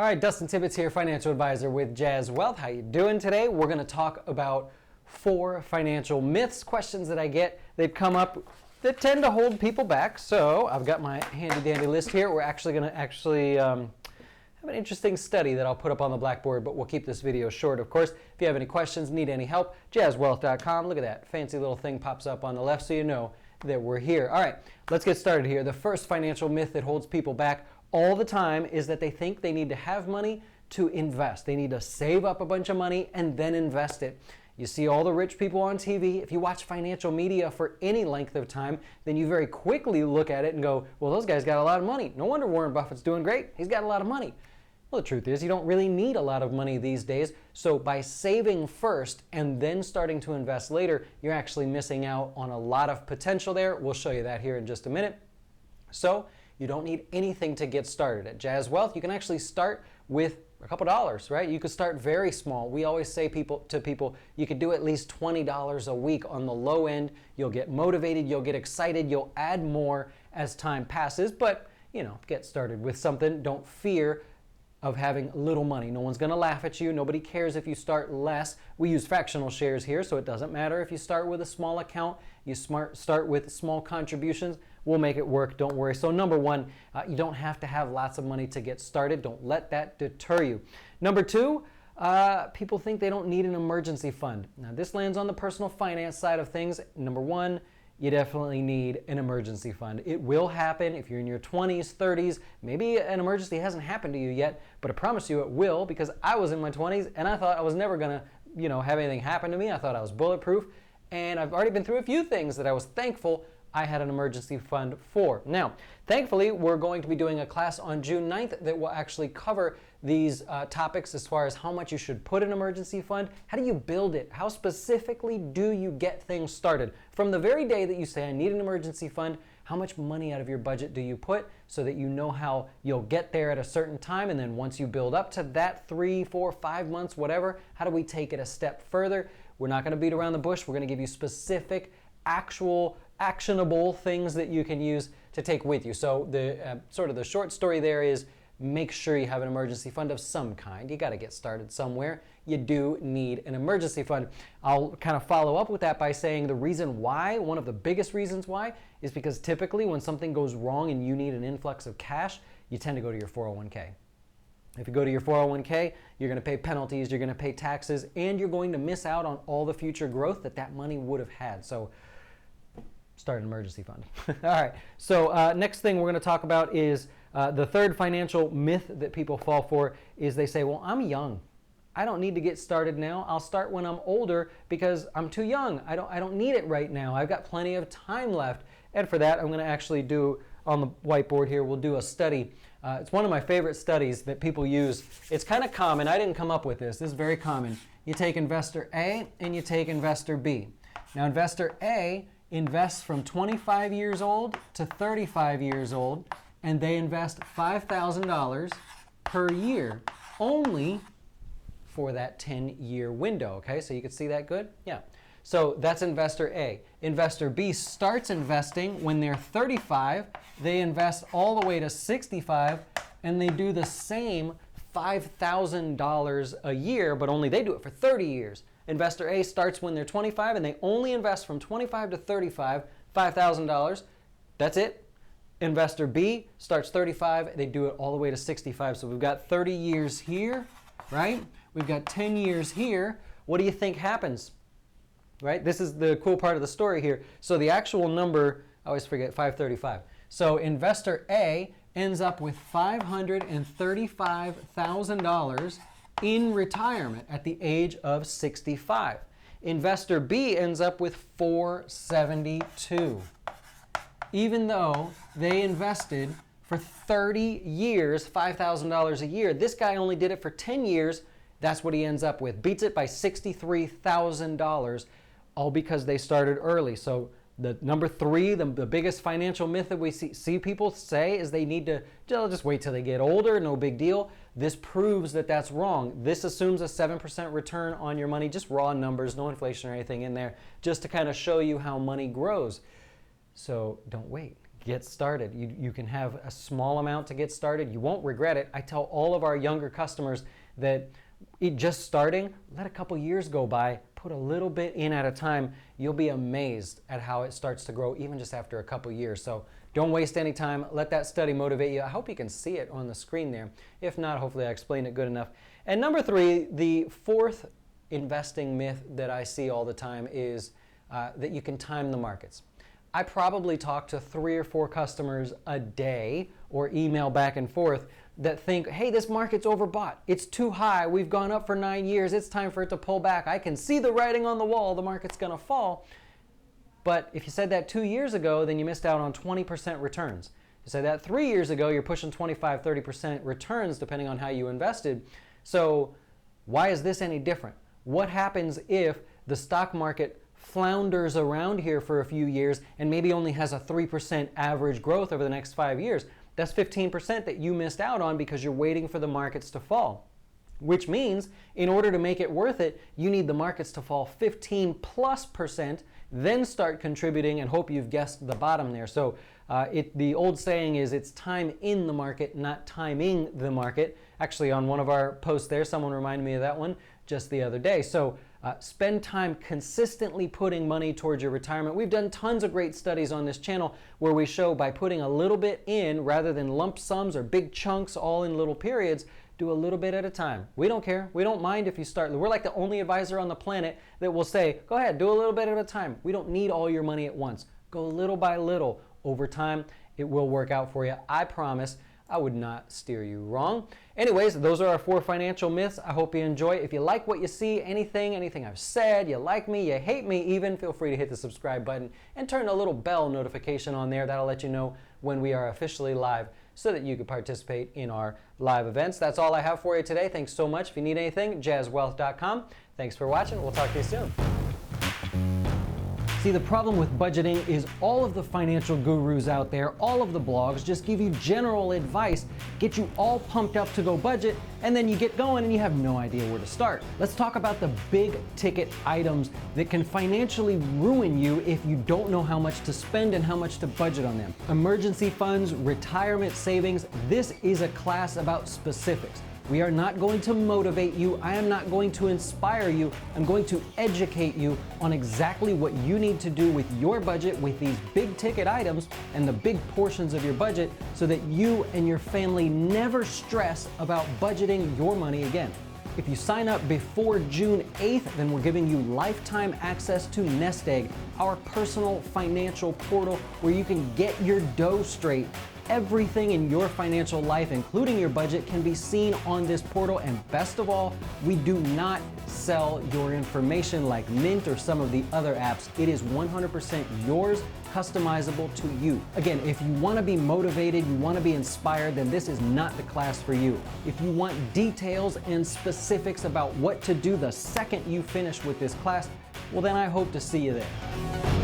All right, Dustin Tibbetts here, financial advisor with Jazz Wealth. How you doing today? We're going to talk about 4 financial myths, questions that I get. They've come up that tend to hold people back. So I've got my handy-dandy list here. We're actually going to have an interesting study that I'll put up on the blackboard, but we'll keep this video short, of course. If you have any questions, need any help, jazzwealth.com. Look at that fancy little thing pops up on the left so you know that we're here. All right, let's get started here. The first financial myth that holds people back all the time is that they think they need to have money to invest. They need to save up a bunch of money and then invest it. You see all the rich people on TV. If you watch financial media for any length of time, then you very quickly look at it and go, well, those guys got a lot of money. No wonder Warren Buffett's doing great. He's got a lot of money. Well, the truth is you don't really need a lot of money these days. So by saving first and then starting to invest later, you're actually missing out on a lot of potential there. We'll show you that here in just a minute. So you don't need anything to get started. At Jazz Wealth, you can actually start with a couple dollars, right? You could start very small. We always say to people, you could do at least $20 a week on the low end. You'll get motivated, you'll get excited, you'll add more as time passes, but get started with something. Don't fear of having little money. No one's gonna laugh at you. Nobody cares if you start less. We use fractional shares here, so it doesn't matter if you start with a small account. You start with small contributions. We'll make it work, don't worry. So number one, you don't have to have lots of money to get started. Don't let that deter you. Number two, people think they don't need an emergency fund. Now this lands on the personal finance side of things. Number one, you definitely need an emergency fund. It will happen if you're in your 20s, 30s. Maybe an emergency hasn't happened to you yet, but I promise you it will, because I was in my 20s and I thought I was never gonna, have anything happen to me. I thought I was bulletproof, and I've already been through a few things that I was thankful I had an emergency fund for. Now, thankfully, we're going to be doing a class on June 9th that will actually cover these topics as far as how much you should put in an emergency fund, how do you build it, how specifically do you get things started. From the very day that you say, I need an emergency fund, how much money out of your budget do you put so that you know how you'll get there at a certain time, and then once you build up to that 3, 4, 5 months, whatever, how do we take it a step further? We're not gonna beat around the bush. We're gonna give you specific, actual, actionable things that you can use to take with you. So the sort of the short story there is make sure you have an emergency fund of some kind. You got to get started somewhere. You do need an emergency fund. I'll kind of follow up with that by saying the reason why, one of the biggest reasons why, is because typically when something goes wrong and you need an influx of cash, you tend to go to your 401k. If you go to your 401k, you're going to pay penalties, you're going to pay taxes, and you're going to miss out on all the future growth that money would have had. So start an emergency fund. All right, so next thing we're going to talk about is the third financial myth that people fall for is they say, well, I'm young. I don't need to get started now. I'll start when I'm older because I'm too young. I don't need it right now. I've got plenty of time left. And for that, I'm going to actually do, on the whiteboard here, we'll do a study. It's one of my favorite studies that people use. It's kind of common. I didn't come up with this. This is very common. You take investor A and you take investor B. Now, investor A invests from 25 years old to 35 years old, and they invest $5,000 per year only for that 10-year window, okay? So you can see that good? Yeah. So that's investor A. Investor B starts investing when they're 35. They invest all the way to 65, and they do the same $5,000 a year, but only they do it for 30 years. Investor A starts when they're 25 and they only invest from 25 to 35, $5,000. That's it. Investor B starts 35, they do it all the way to 65. So we've got 30 years here, right? We've got 10 years here. What do you think happens? Right? This is the cool part of the story here. So the actual number, I always forget, 535. So investor A ends up with $535,000 in retirement at the age of 65. Investor B ends up with 472. Even though they invested for 30 years, $5,000 a year, this guy only did it for 10 years. That's what he ends up with. Beats it by $63,000, all because they started early. So the number 3, the biggest financial myth that we see people say is they need to just wait till they get older, no big deal. This proves that that's wrong. This assumes a 7% return on your money, just raw numbers, no inflation or anything in there, just to kind of show you how money grows. So don't wait. get started. You can have a small amount to get started. You won't regret it. I tell all of our younger customers that just starting, let a couple years go by, put a little bit in at a time. You'll be amazed at how it starts to grow even just after a couple years. So don't waste any time. Let that study motivate you. I hope you can see it on the screen there. If not, hopefully I explained it good enough. And number 3, the fourth investing myth that I see all the time is that you can time the markets. I probably talk to 3 or 4 customers a day or email back and forth that think, hey, this market's overbought. It's too high. We've gone up for 9 years. It's time for it to pull back. I can see the writing on the wall. The market's going to fall. But if you said that 2 years ago, then you missed out on 20% returns. You said that 3 years ago, you're pushing 25, 30% returns depending on how you invested. So why is this any different? What happens if the stock market flounders around here for a few years and maybe only has a 3% average growth over the next 5 years? That's 15% that you missed out on because you're waiting for the markets to fall. Which means in order to make it worth it, you need the markets to fall 15+%, then start contributing and hope you've guessed the bottom there. So the old saying is it's time in the market, not timing the market. Actually, on one of our posts there, someone reminded me of that one just the other day. So spend time consistently putting money towards your retirement. We've done tons of great studies on this channel where we show by putting a little bit in rather than lump sums or big chunks all in little periods, do a little bit at a time. We don't care. We don't mind if you start. We're like the only advisor on the planet that will say, go ahead, do a little bit at a time. We don't need all your money at once. Go little by little. Over time, it will work out for you. I promise. I would not steer you wrong. Anyways, those are our 4 financial myths. I hope you enjoy. If you like what you see, anything I've said, you like me, you hate me even, feel free to hit the subscribe button and turn a little bell notification on there. That'll let you know when we are officially live so that you can participate in our live events. That's all I have for you today. Thanks so much. If you need anything, jazzwealth.com. Thanks for watching. We'll talk to you soon. See, the problem with budgeting is all of the financial gurus out there, all of the blogs just give you general advice, get you all pumped up to go budget, and then you get going and you have no idea where to start. Let's talk about the big ticket items that can financially ruin you if you don't know how much to spend and how much to budget on them. Emergency funds, retirement savings, this is a class about specifics. We are not going to motivate you. I am not going to inspire you. I'm going to educate you on exactly what you need to do with your budget, with these big ticket items and the big portions of your budget so that you and your family never stress about budgeting your money again. If you sign up before June 8th, then we're giving you lifetime access to Nest Egg, our personal financial portal where you can get your dough straight. Everything in your financial life, including your budget, can be seen on this portal. And best of all, we do not sell your information like Mint or some of the other apps. It is 100% yours, customizable to you. Again, if you want to be motivated, you want to be inspired, then this is not the class for you. If you want details and specifics about what to do the second you finish with this class, well, then I hope to see you there.